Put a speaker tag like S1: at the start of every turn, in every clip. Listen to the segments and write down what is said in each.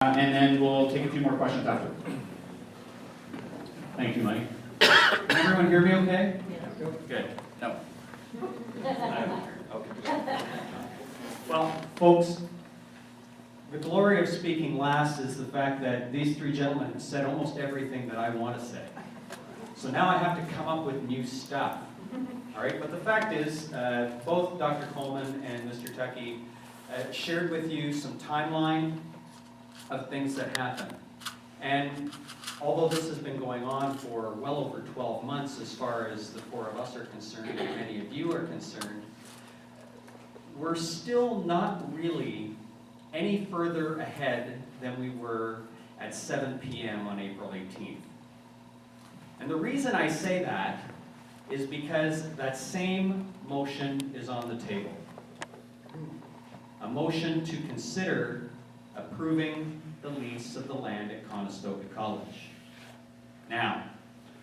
S1: And then we'll take a few more questions after. Thank you, Mike. Can everyone hear me okay?
S2: Yeah.
S1: Good. No. Okay. Well, folks, the glory of speaking last is the fact that these three gentlemen have said almost everything that I want to say. So now I have to come up with new stuff. All right, but the fact is, both Dr. Coleman and Mr. Tuckey shared with you some timeline of things that happened. And although this has been going on for well over 12 months as far as the four of us are concerned, and many of you are concerned, we're still not really any further ahead than we were at 7 p.m. on April 18th. And the reason I say that is because that same motion is on the table. A motion to consider approving the lease of the land at Conestoga College. Now,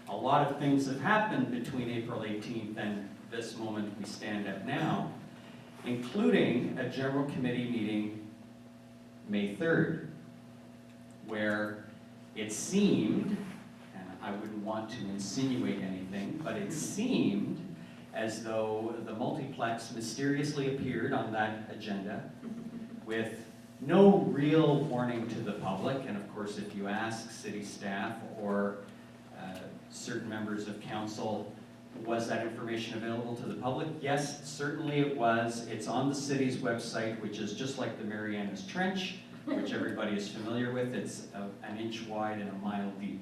S1: a lot of things have happened between April 18th and this moment we stand at now, including a general committee meeting May 3rd, where it seemed, and I wouldn't want to insinuate anything, but it seemed as though the Multiplex mysteriously appeared on that agenda with no real warning to the public. And of course, if you ask city staff or certain members of council, was that information available to the public? Yes, certainly it was. It's on the city's website, which is just like the Marianas Trench, which everybody is familiar with. It's an inch wide and a mile deep.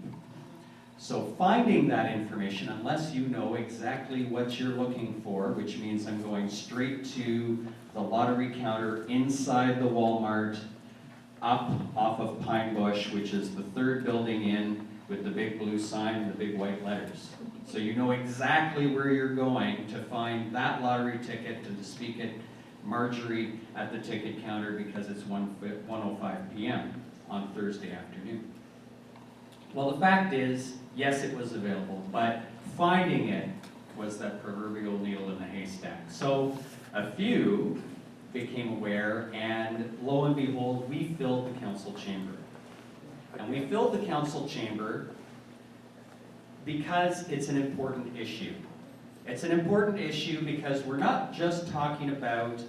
S1: So finding that information, unless you know exactly what you're looking for, which means I'm going straight to the lottery counter inside the Walmart, up off of Pine Bush, which is the third building in with the big blue sign and the big white letters. So you know exactly where you're going to find that lottery ticket to speak at Marjorie at the ticket counter because it's 1:05 p.m. on Thursday afternoon. Well, the fact is, yes, it was available, but finding it was that proverbial needle in the haystack. So a few became aware, and lo and behold, we filled the council chamber. And we filled the council chamber because it's an important issue. It's an important issue because we're not just talking about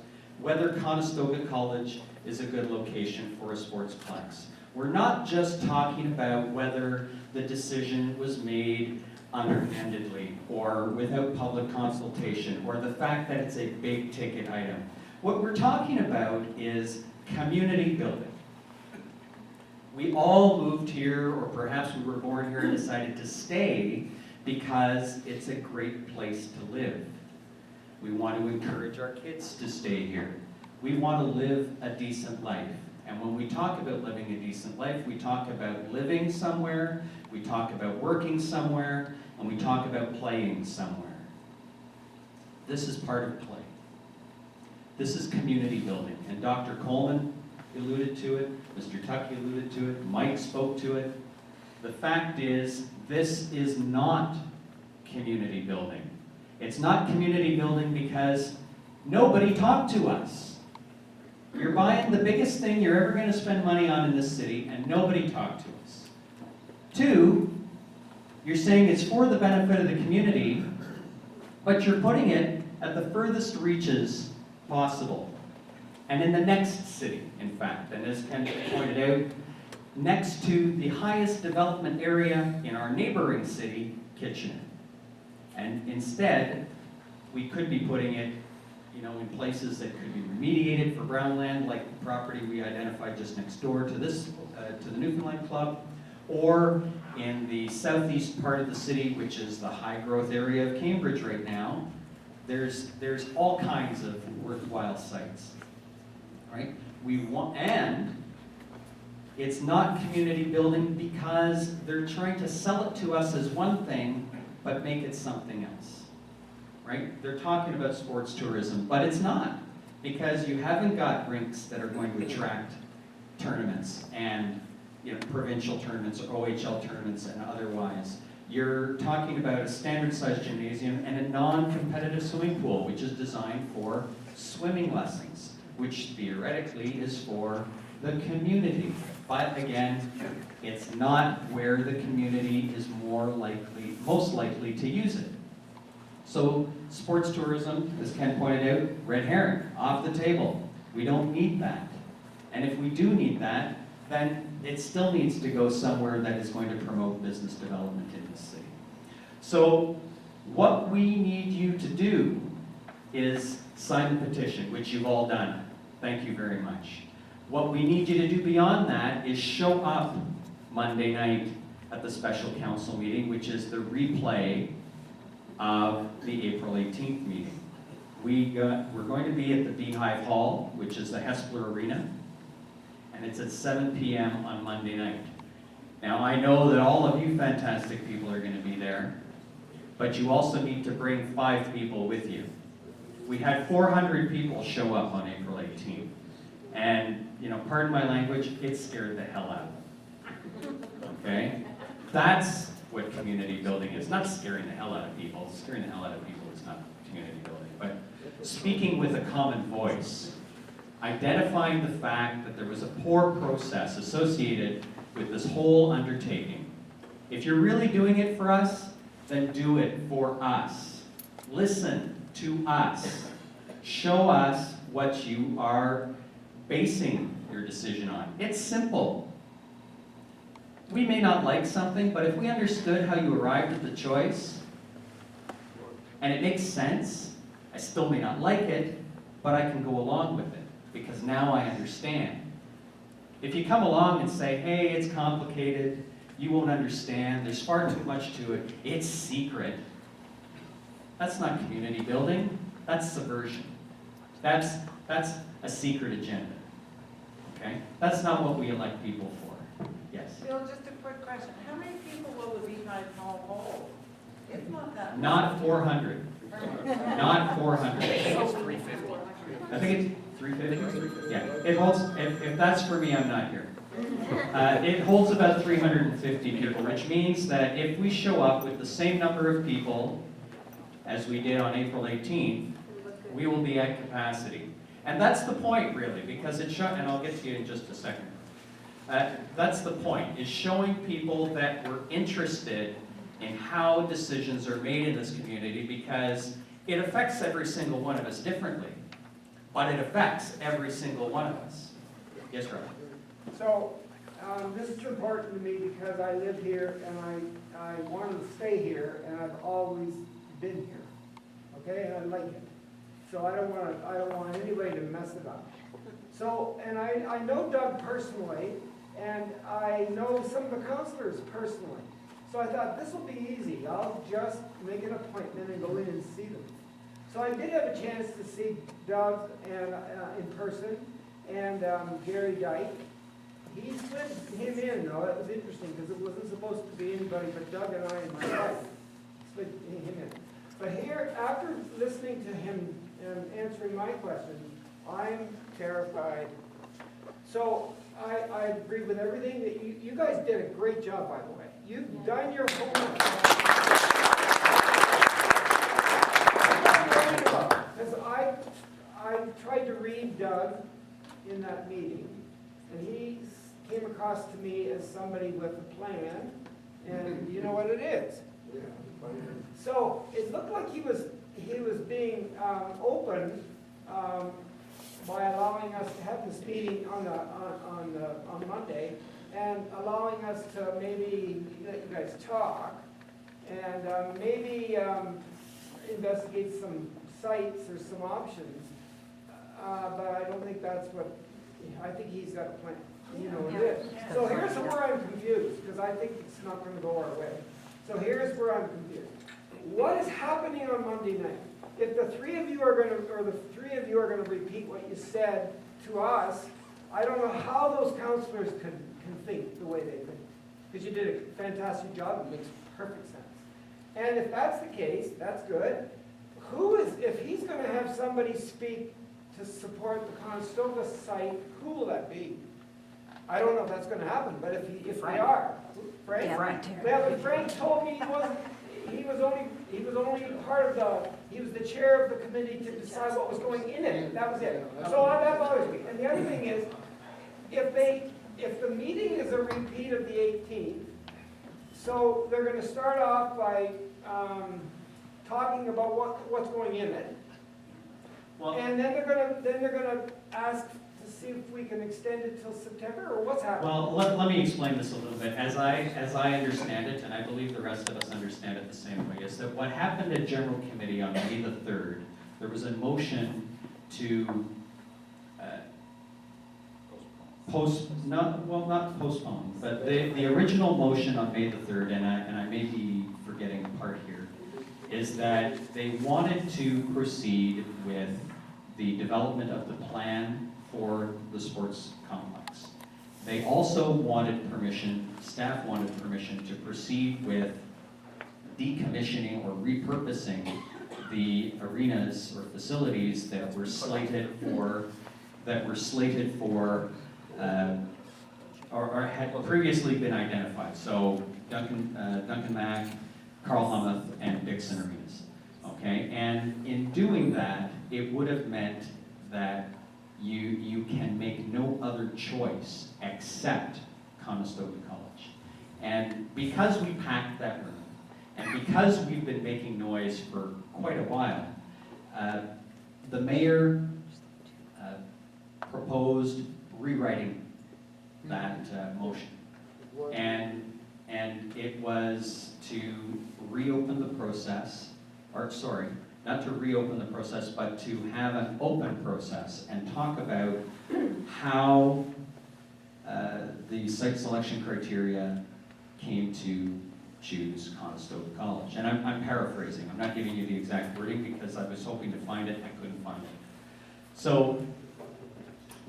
S1: whether Conestoga College is a good location for a sportsplex. We're not just talking about whether the decision was made underhandedly or without public consultation or the fact that it's a big ticket item. What we're talking about is community building. We all moved here, or perhaps we were born here and decided to stay because it's a great place to live. We want to encourage our kids to stay here. We want to live a decent life. And when we talk about living a decent life, we talk about living somewhere, we talk about working somewhere, and we talk about playing somewhere. This is part of play. This is community building. And Dr. Coleman alluded to it, Mr. Tuckey alluded to it, Mike spoke to it. The fact is, this is not community building. It's not community building because nobody talked to us. You're buying the biggest thing you're ever going to spend money on in this city, and nobody talked to us. Two, you're saying it's for the benefit of the community, but you're putting it at the furthest reaches possible. And in the next city, in fact, and as Ken pointed out, next to the highest development area in our neighboring city, Kitchener. And instead, we could be putting it, in places that could be remediated for brown land, like the property we identified just next door to this, to the Newfoundland Club, or in the southeast part of the city, which is the high-growth area of Cambridge right now. There's all kinds of worthwhile sites, right? And it's not community building because they're trying to sell it to us as one thing, but make it something else. Right? They're talking about sports tourism, but it's not, because you haven't got rinks that are going to attract tournaments and provincial tournaments or OHL tournaments and otherwise. You're talking about a standard-sized gymnasium and a non-competitive swimming pool, which is designed for swimming lessons, which theoretically is for the community. But again, it's not where the community is most likely to use it. So sports tourism, as Ken pointed out, red herring, off the table. We don't need that. And if we do need that, then it still needs to go somewhere that is going to promote business development in the city. So what we need you to do is sign the petition, which you've all done. Thank you very much. What we need you to do beyond that is show up Monday night at the special council meeting, which is the replay of the April 18th meeting. We're going to be at the Beehive Hall, which is the Hespler Arena, and it's at 7 p.m. on Monday night. Now, I know that all of you fantastic people are going to be there, but you also need to bring 5 people with you. We had 400 people show up on April 18th, and, you know, pardon my language, it scared the hell out of them. Okay? That's what community building is. Not scaring the hell out of people. Scaring the hell out of people is not community building. But speaking with a common voice, identifying the fact that there was a poor process associated with this whole undertaking. If you're really doing it for us, then do it for us. Listen to us. Show us what you are basing your decision on. It's simple. We may not like something, but if we understood how you arrived at the choice, and it makes sense, I still may not like it, but I can go along with it, because now I understand. If you come along and say, hey, it's complicated, you won't understand, there's far too much to it, it's secret, that's not community building, that's subversion. That's a secret agenda, okay? That's not what we elect people for. Yes?
S2: Bill, just a quick question. How many people will the Beehive Hall hold? It's not that
S1: Not 400. Not 400.
S3: It's 350.
S1: I think it's 350? Yeah. It holds, if that's for me, I'm not here. It holds about 350 people, which means that if we show up with the same number of people as we did on April 18th, we will be at capacity. And that's the point, really, because and I'll get to you in just a second. That's the point, is showing people that we're interested in how decisions are made in this community, because it affects every single one of us differently, but it affects every single one of us. Yes, Rob?
S4: So, this is important to me because I live here and I wanted to stay here and I've always been here, okay, and I like it. So I don't want anybody to mess it up. So, and I know Doug personally, and I know some of the counselors personally. So I thought, this will be easy. I'll just make an appointment and go in and see them. So I did have a chance to see Doug and in person, and Gary Dyke. He slid him in, though. That was interesting, because it wasn't supposed to be anybody but Doug and I and my wife. Slid him in. But here, after listening to him and answering my questions, I'm terrified. So I agree with everything that you guys did a great job, by the way. You've done your homework. Because I tried to read Doug in that meeting, and he came across to me as somebody with a plan, and you know what it is. So it looked like he was being open by allowing us to have this meeting on Monday, and allowing us to maybe let you guys talk, and maybe investigate some sites or some options. But I don't think that's what, I think he's got a plan. You know what it is. So here's where I'm confused, because I think it's not going to go our way. So here's where I'm confused. What is happening on Monday night? If the three of you are going to, repeat what you said to us, I don't know how those counselors can think the way they think. Because you did a fantastic job. It makes perfect sense. And if that's the case, that's good. If he's going to have somebody speak to support the Conestoga site, who will that be? I don't know if that's going to happen, but if they are, Frank?
S5: Yeah, right.
S4: Yeah, but Frank told me he was only part of he was the chair of the committee to decide what was going in it. That was it. So that bothers me. And the other thing is, if they if the meeting is a repeat of the 18th, so they're gonna start off by, talking about what's going in it.
S1: Well,
S4: And then they're gonna ask to see if we can extend it till September, or what's happening?
S1: well, let me explain this a little bit. As I understand it, and I believe the rest of us understand it the same way, is that what happened at General Committee on May the 3rd, there was a motion to not postpone, but the original motion on May the 3rd, and I may be forgetting a part here, is that they wanted to proceed with the development of the plan for the sports complex. They also wanted permission, staff wanted permission to proceed with decommissioning or repurposing the arenas or facilities that were slated for, or had previously been identified. So Duncan Mack, Carl Hummeth, and Dixon Arenas. Okay, and in doing that, it would have meant that you can make no other choice except Conestoga College. And because we packed that room, and because we've been making noise for quite a while, the mayor proposed rewriting that motion. And it was to reopen the process, or sorry, not to reopen the process, but to have an open process and talk about how the site selection criteria came to choose Conestoga College. And I'm paraphrasing, I'm not giving you the exact wording because I was hoping to find it, I couldn't find it. So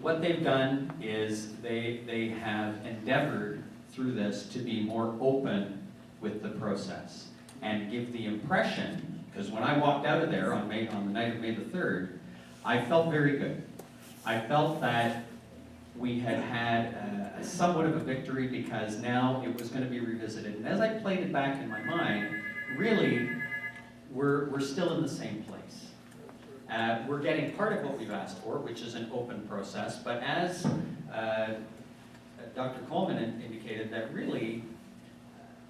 S1: what they've done is they have endeavored through this to be more open with the process and give the impression, because when I walked out of there on the night of May the 3rd, I felt very good. I felt that we had had somewhat of a victory because now it was going to be revisited. And as I played it back in my mind, really, we're still in the same place. We're getting part of what we've asked for, which is an open process, but as Dr. Coleman indicated, that really,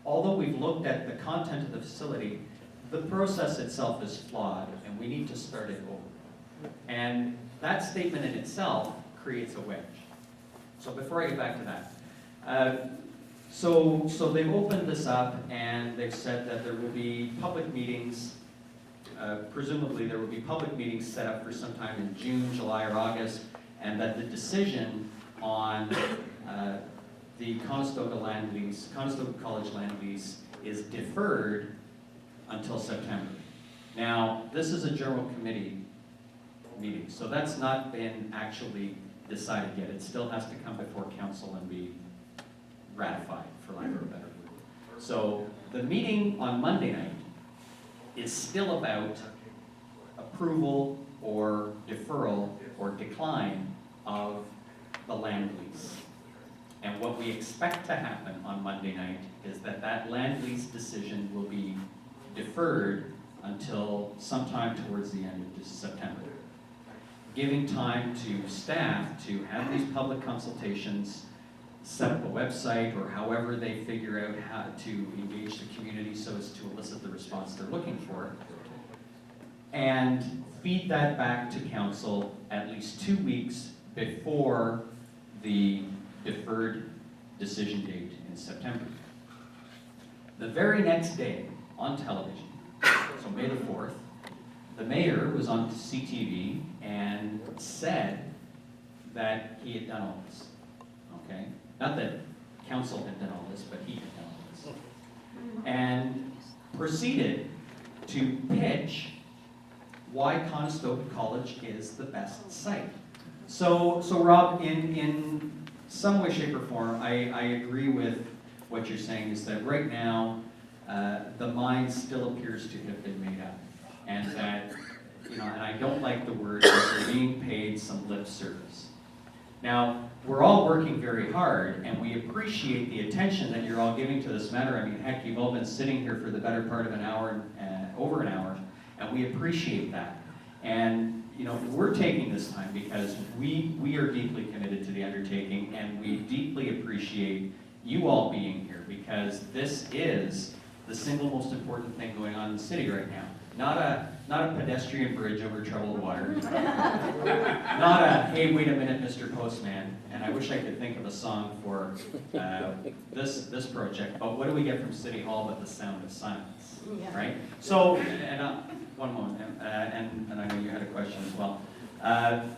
S1: although we've looked at the content of the facility, the process itself is flawed, and we need to start it over. And that statement in itself creates a wedge. So before I get back to that, so they've opened this up, and they've said that there will be public meetings. Presumably there will be public meetings set up for sometime in June, July, or August, and that the decision on the Conestoga College land lease is deferred until September. Now, this is a general committee meeting, so that's not been actually decided yet. It still has to come before council and be ratified, for lack of a better word. So the meeting on Monday night is still about approval or deferral or decline of the land lease. And what we expect to happen on Monday night is that that land lease decision will be deferred until sometime towards the end of September, giving time to staff to have these public consultations, set up a website, or however they figure out how to engage the community so as to elicit the response they're looking for, and feed that back to council at least 2 weeks before the deferred decision date in September. The very next day on television, so May the 4th, the mayor was on CTV and said that he had done all this, okay? Not that council had done all this, but he had done all this. And proceeded to pitch why Conestoga College is the best site. So Rob, in some way, shape, or form, I agree with what you're saying, is that right now, the mind still appears to have been made up. And that, and I don't like the word, that they're being paid some lip service. Now, we're all working very hard, and we appreciate the attention that you're all giving to this matter. I mean, heck, you've all been sitting here for the better part of an hour, over an hour, and we appreciate that. And, you know, we're taking this time because we are deeply committed to the undertaking, and we deeply appreciate you all being here, because this is the single most important thing going on in the city right now. Not a pedestrian bridge over troubled water. Not a, hey, wait a minute, Mr. Postman. And I wish I could think of a song for this project. But what do we get from City Hall but the sound of silence, right? So, and one moment, and I know you had a question as well.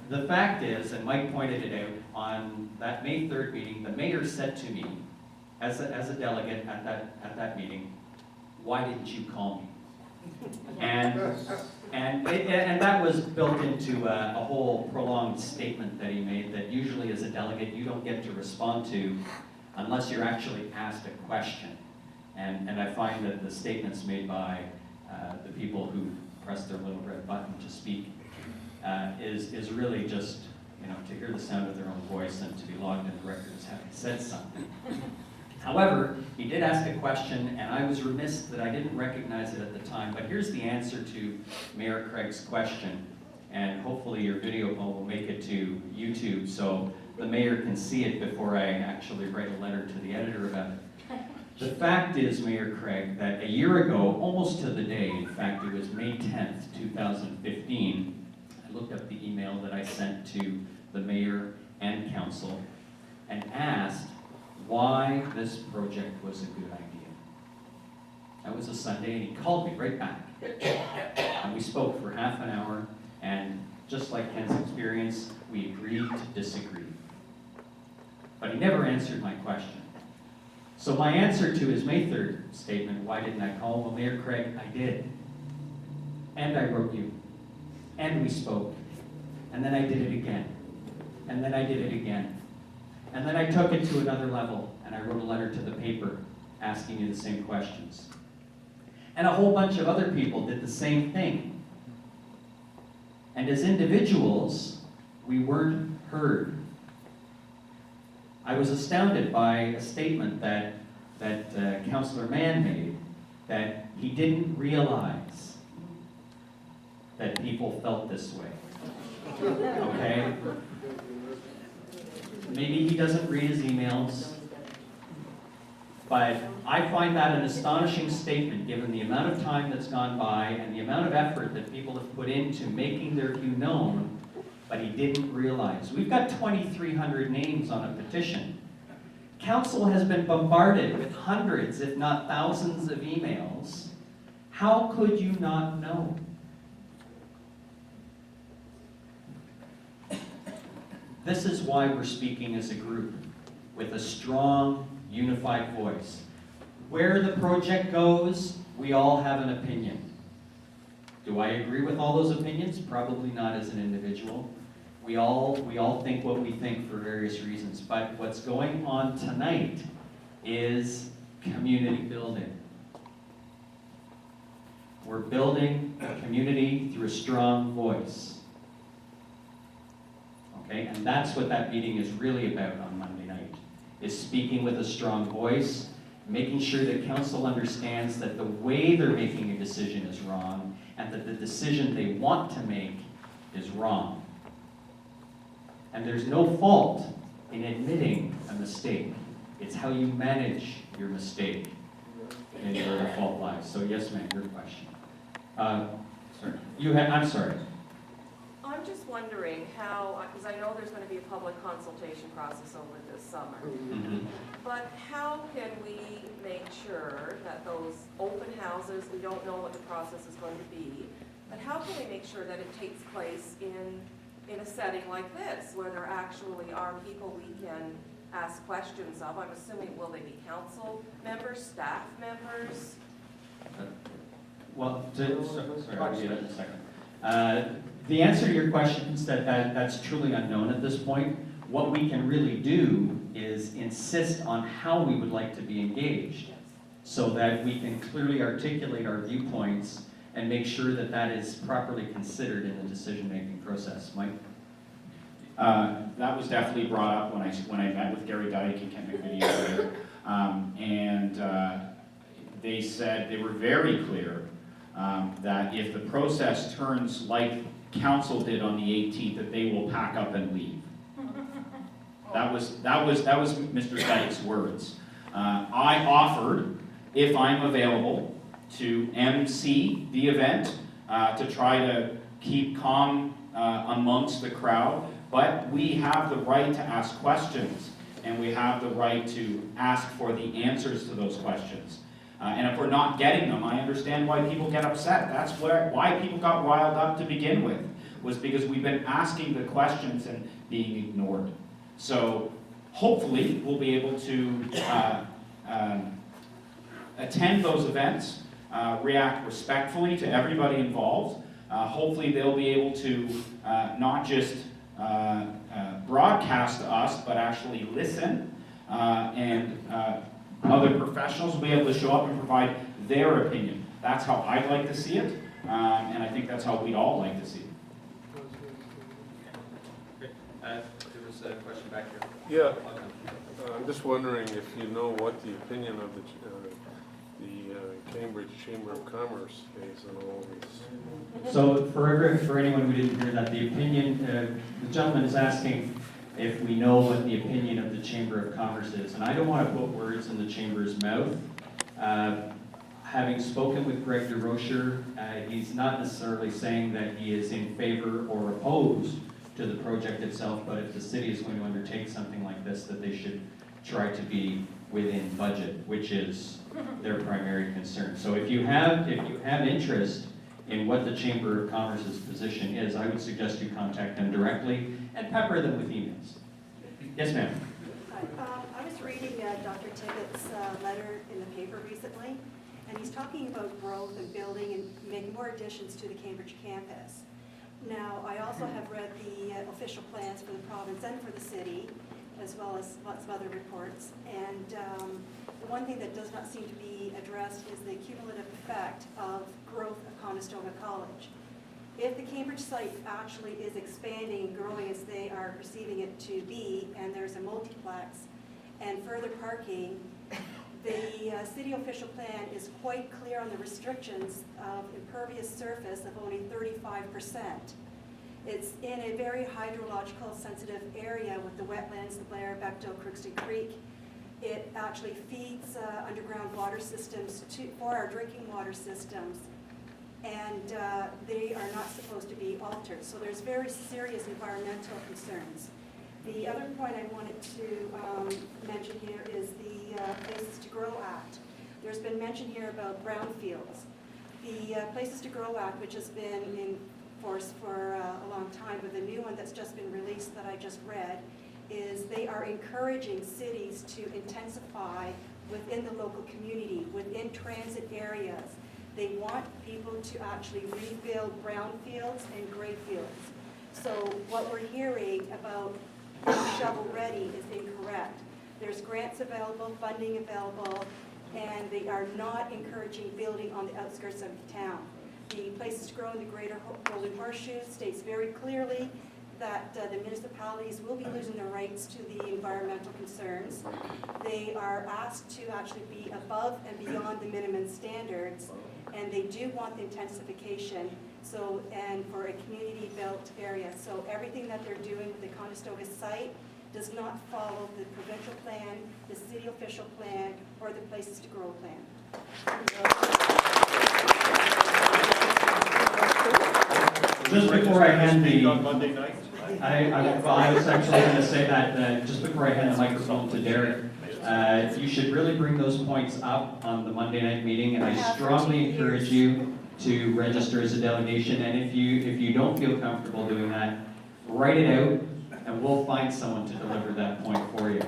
S1: The fact is, and Mike pointed it out, on that May 3rd meeting, the mayor said to me, as a delegate at that meeting, why didn't you call me? And that was built into a whole prolonged statement that he made that usually as a delegate you don't get to respond to unless you're actually asked a question. And I find that the statements made by the people who press their little red button to speak is really just, you know, to hear the sound of their own voice and to be logged in the record as having said something. However, he did ask a question, and I was remiss that I didn't recognize it at the time, but here's the answer to Mayor Craig's question, and hopefully your video will make it to YouTube so the mayor can see it before I actually write a letter to the editor about it. The fact is, Mayor Craig, that a year ago, almost to the day, in fact it was May 10th, 2015, I looked up the email that I sent to the mayor and council and asked why this project was a good idea. That was a Sunday, and he called me right back. And we spoke for half an hour, and just like Ken's experience, we agreed to disagree. But he never answered my question. So my answer to his May 3rd statement, why didn't I call? Well, Mayor Craig, I did. And I wrote you. And we spoke. And then I did it again. And then I did it again. And then I took it to another level, and I wrote a letter to the paper asking you the same questions. And a whole bunch of other people did the same thing. And as individuals, we weren't heard. I was astounded by a statement that Councillor Mann made, that he didn't realize that people felt this way. Okay? Maybe he doesn't read his emails, but I find that an astonishing statement given the amount of time that's gone by and the amount of effort that people have put into making their view known, but he didn't realize. We've got 2,300 names on a petition. Council has been bombarded with hundreds, if not thousands, of emails. How could you not know? This is why we're speaking as a group, with a strong, unified voice. Where the project goes, we all have an opinion. Do I agree with all those opinions? Probably not as an individual. We all think what we think for various reasons, but what's going on tonight is community building. We're building a community through a strong voice. Okay, and that's what that meeting is really about on Monday night, is speaking with a strong voice, making sure that council understands that the way they're making a decision is wrong, and that the decision they want to make is wrong. And there's no fault in admitting a mistake. It's how you manage your mistake and where the fault lies. So yes, ma'am, your question. Sorry. I'm sorry.
S3: I'm just wondering how, because I know there's going to be a public consultation process over this summer, but how can we make sure that those open houses, we don't know what the process is going to be, but how can we make sure that it takes place in a setting like this, where there actually are people we can ask questions of? I'm assuming, will they be council members, staff members?
S1: Well, sorry, I'll get it in a second. The answer to your question is that's truly unknown at this point. What we can really do is insist on how we would like to be engaged, so that we can clearly articulate our viewpoints and make sure that that is properly considered in the decision-making process. Mike?
S5: That was definitely brought up when I met with Gary Dyke and Ken McVitie and they said, they were very clear that if the process turns like council did on the 18th, that they will pack up and leave. That was Mr. Dyke's words. I offered, if I'm available, to MC the event, to try to keep calm amongst the crowd, but we have the right to ask questions, and we have the right to ask for the answers to those questions. And if we're not getting them, I understand why people get upset. That's why people got riled up to begin with, was because we've been asking the questions and being ignored. So hopefully we'll be able to attend those events, react respectfully to everybody involved. Hopefully they'll be able to not just broadcast to us, but actually listen, and other professionals will be able to show up and provide their opinion. That's how I'd like to see it, and I think that's how we'd all like to see it.
S1: There was a question back here.
S6: Yeah, I'm just wondering if you know what the opinion of the Cambridge Chamber of Commerce is on all these.
S1: So for anyone who didn't hear that, the opinion, the gentleman is asking if we know what the opinion of the Chamber of Commerce is. And I don't want to put words in the Chamber's mouth. Having spoken with Greg DeRocher, he's not necessarily saying that he is in favor or opposed to the project itself, but if the city is going to undertake something like this, that they should try to be within budget, which is their primary concern. So if you have interest in what the Chamber of Commerce's position is, I would suggest you contact them directly and pepper them with emails. Yes, ma'am.
S7: I was reading Dr. Tiggett's letter in the paper recently, and he's talking about growth and building and making more additions to the Cambridge campus. Now, I also have read the official plans for the province and for the city, as well as lots of other reports. And the one thing that does not seem to be addressed is the cumulative effect of growth of Conestoga College. If the Cambridge site actually is expanding and growing as they are perceiving it to be, and there's a multiplex and further parking, the city official plan is quite clear on the restrictions of impervious surface of only 35%. It's in a very hydrological sensitive area with the wetlands, the Blair, Bechtel, Crookston Creek. It actually feeds underground water systems for our drinking water systems, and they are not supposed to be altered. So there's very serious environmental concerns. The other point I wanted to mention here is the Places to Grow Act. There's been mention here about brownfields. The Places to Grow Act, which has been in force for a long time, but the new one that's just been released that I just read, is they are encouraging cities to intensify within the local community, within transit areas. They want people to actually rebuild brownfields and gray fields. So what we're hearing about shovel ready is incorrect. There's grants available, funding available, and they are not encouraging building on the outskirts of the town. The Places to Grow in the Greater Golden Horseshoe states very clearly that the municipalities will be losing their rights to the environmental concerns. They are asked to actually be above and beyond the minimum standards, and they do want the intensification, so, and for a community-built area. So everything that they're doing with the Conestoga site does not follow the provincial plan, the city official plan, or the Places to Grow plan.
S1: Just before I hand the,
S6: On Monday night?
S1: I was actually going to say that just before I hand the microphone to Derek, you should really bring those points up on the Monday night meeting, and I strongly encourage you to register as a delegation. And if you don't feel comfortable doing that, write it out, and we'll find someone to deliver that point for you.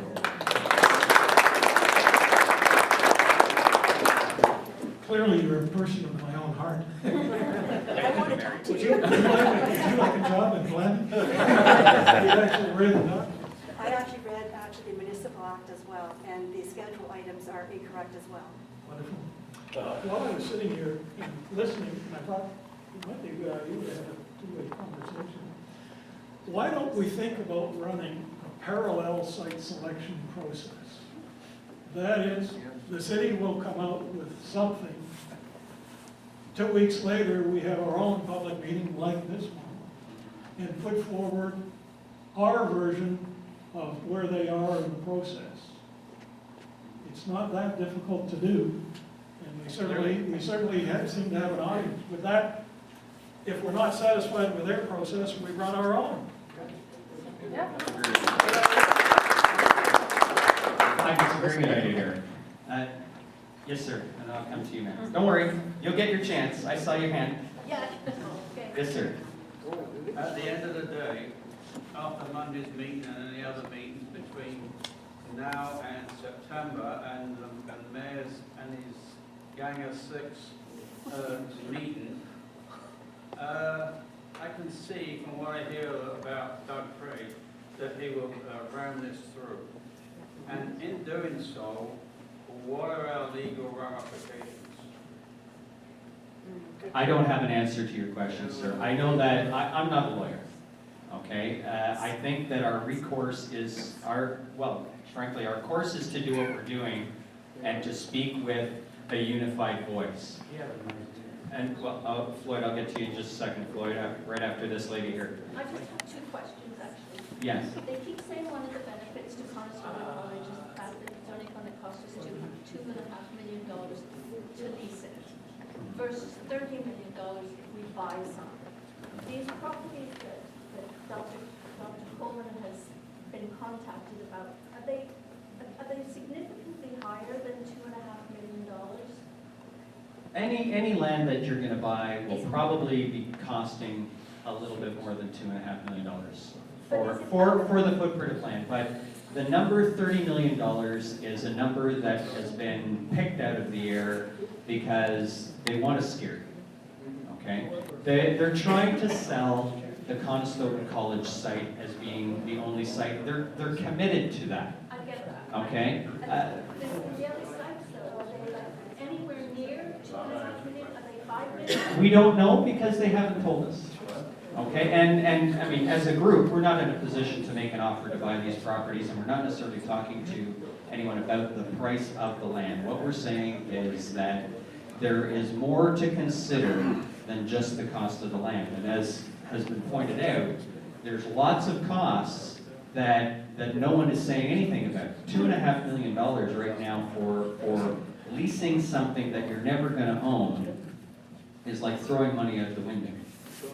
S8: Clearly, you're a person of my own heart.
S3: I want to talk to
S8: Would
S3: you.
S8: you like a job in Glen? You actually read the document.
S7: I actually read the municipal act as well, and the schedule items are incorrect as well.
S8: Wonderful. While I was sitting here and listening, I thought it might be a good idea to have a two-way conversation. Why don't we think about running a parallel site selection process? That is, the city will come out with something. 2 weeks later, we have our own public meeting like this one. and put forward our version of where they are in the process. It's not that difficult to do, and we certainly seem to have an audience. With that, if we're not satisfied with their process, we run our own.
S1: I think it's a very good idea, Gary. Yes, sir, and I'll come to you next. Don't worry, you'll get your chance. I saw your hand.
S3: Yeah, okay.
S1: Yes, sir.
S9: At the end of the day, after Monday's meeting and any other meetings between now and September and the mayor's and his gang of six meeting, I can see from what I hear about Doug Free that he will round this through. And in doing so, what are our legal ramifications?
S1: I don't have an answer to your question, sir. I know that, I'm not a lawyer, okay? I think that our recourse is, frankly, our course is to do what we're doing and to speak with a unified voice. And, Floyd, I'll get to you in just a second, Floyd, right after this lady here.
S10: I just have two questions, actually.
S1: Yes.
S10: They keep saying one of the benefits to Conestoga College is the fact that it's only going to cost us $2.5 million to lease it versus $30 million if we buy some. These properties that Dr. Coleman has been contacted about, are they significantly higher than $2.5 million?
S1: Any land that you're gonna buy will probably be costing a little bit more than $2.5 million for the footprint of land. But the number $30 million is a number that has been picked out of the air because they want to scare you, okay? They're trying to sell the Conestoga College site as being the only site. They're committed to that,
S10: I get that.
S1: okay?
S10: The other sites though, are they like anywhere near $2.5 million? Are they $5 million?
S1: We don't know because they haven't told us. Okay, and I mean, as a group, we're not in a position to make an offer to buy these properties, and we're not necessarily talking to anyone about the price of the land. What we're saying is that there is more to consider than just the cost of the land. And as has been pointed out, there's lots of costs that no one is saying anything about. $2.5 million right now for leasing something that you're never gonna own is like throwing money out the window.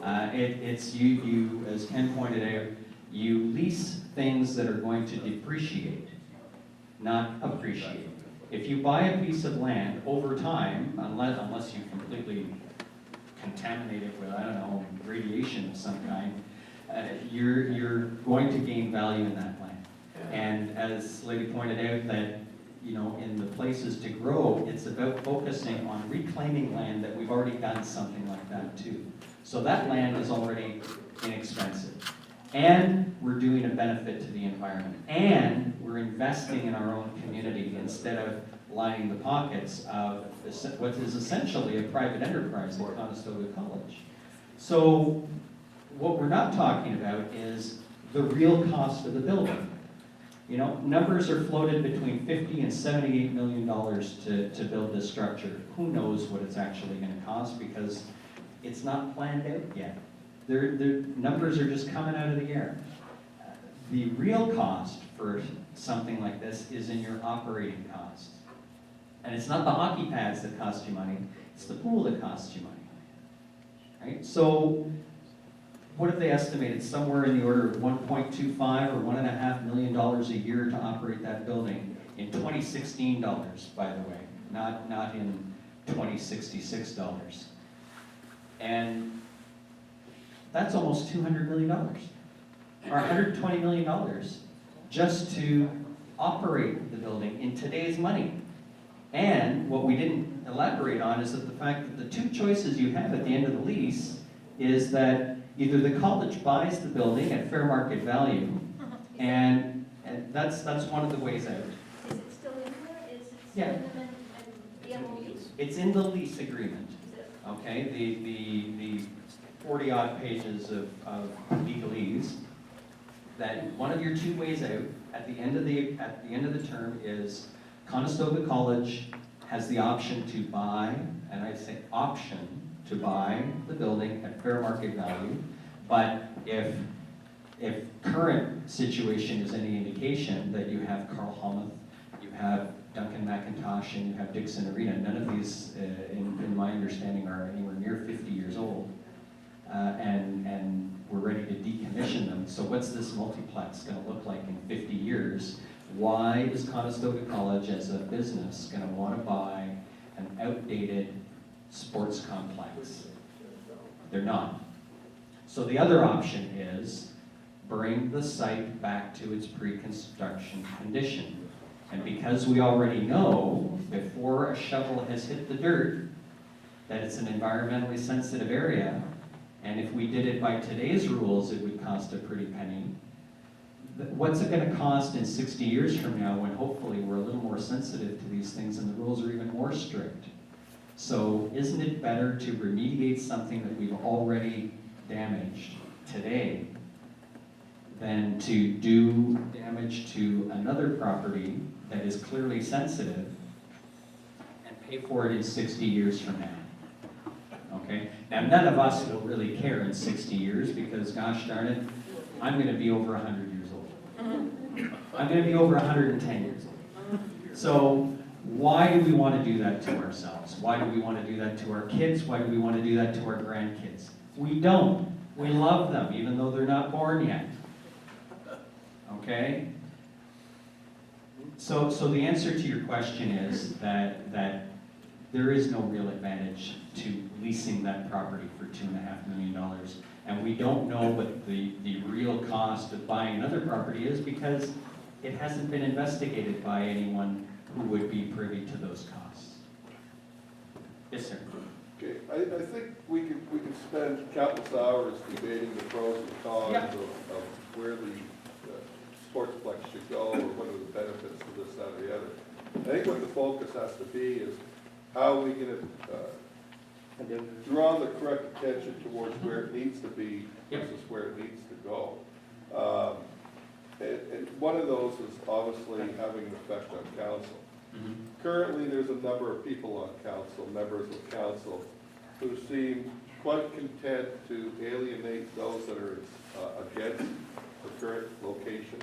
S1: It's you, as Ken pointed out, you lease things that are going to depreciate, not appreciate. If you buy a piece of land over time, unless you completely contaminate it with, I don't know, radiation of some kind, you're going to gain value in that land. And as Lady pointed out, that in the places to grow, it's about focusing on reclaiming land that we've already done something like that too. So that land is already inexpensive. And we're doing a benefit to the environment. And we're investing in our own community instead of lining the pockets of what is essentially a private enterprise like Conestoga College. So what we're not talking about is the real cost of the building. Numbers are floated between $50 and $78 million to build this structure. Who knows what it's actually going to cost because it's not planned out yet. The numbers are just coming out of the air. The real cost for something like this is in your operating costs. And it's not the hockey pads that cost you money, it's the pool that costs you money. Right? So what have they estimated? Somewhere in the order of $1.25 or $1.5 million a year to operate that building in 2016 dollars, by the way, not in 2066 dollars. And that's almost $200 million, or $120 million just to operate the building in today's money. And what we didn't elaborate on is that the fact that the two choices you have at the end of the lease is that either the college buys the building at fair market value, and that's one of the ways out.
S10: Is it still in there? Is it still
S1: Yeah.
S10: in the MOU?
S1: It's in the lease agreement.
S10: Is it?
S1: Okay, the 40-odd pages of legalese, that one of your two ways out at the end of the term is Conestoga College has the option to buy, and I say option, to buy the building at fair market value. But if current situation is any indication, that you have Carl Hellmuth, you have Duncan McIntosh, and you have Dixon Arena, none of these, in my understanding, are anywhere near 50 years old. And we're ready to decommission them. So what's this multiplex gonna look like in 50 years? Why is Conestoga College as a business gonna wanna buy an outdated sports complex? They're not. So the other option is bring the site back to its pre-construction condition. And because we already know, before a shovel has hit the dirt, that it's an environmentally sensitive area, and if we did it by today's rules, it would cost a pretty penny. What's it gonna cost in 60 years from now, when hopefully we're a little more sensitive to these things and the rules are even more strict? So isn't it better to remediate something that we've already damaged today than to do damage to another property that is clearly sensitive and pay for it in 60 years from now? Okay, now none of us will really care in 60 years because, gosh darn it, I'm gonna be over 100 years old. I'm gonna be over 110 years old. So why do we wanna do that to ourselves? Why do we wanna do that to our kids? Why do we wanna do that to our grandkids? We don't. We love them, even though they're not born yet. Okay? So the answer to your question is that there is no real advantage to leasing that property for $2.5 million. And we don't know what the real cost of buying another property is because it hasn't been investigated by anyone who would be privy to those costs. Yes, sir.
S11: Okay, I think we could spend countless hours debating the pros and cons
S1: Yeah.
S11: of where the sportsplex should go, or what are the benefits of this, that, or the other. I think what the focus has to be is how are we gonna draw the correct attention towards where it needs to be versus where it needs to go. And one of those is obviously having an effect on council. Currently, there's a number of people on council, members of council, who seem quite content to alienate those that are against the current location.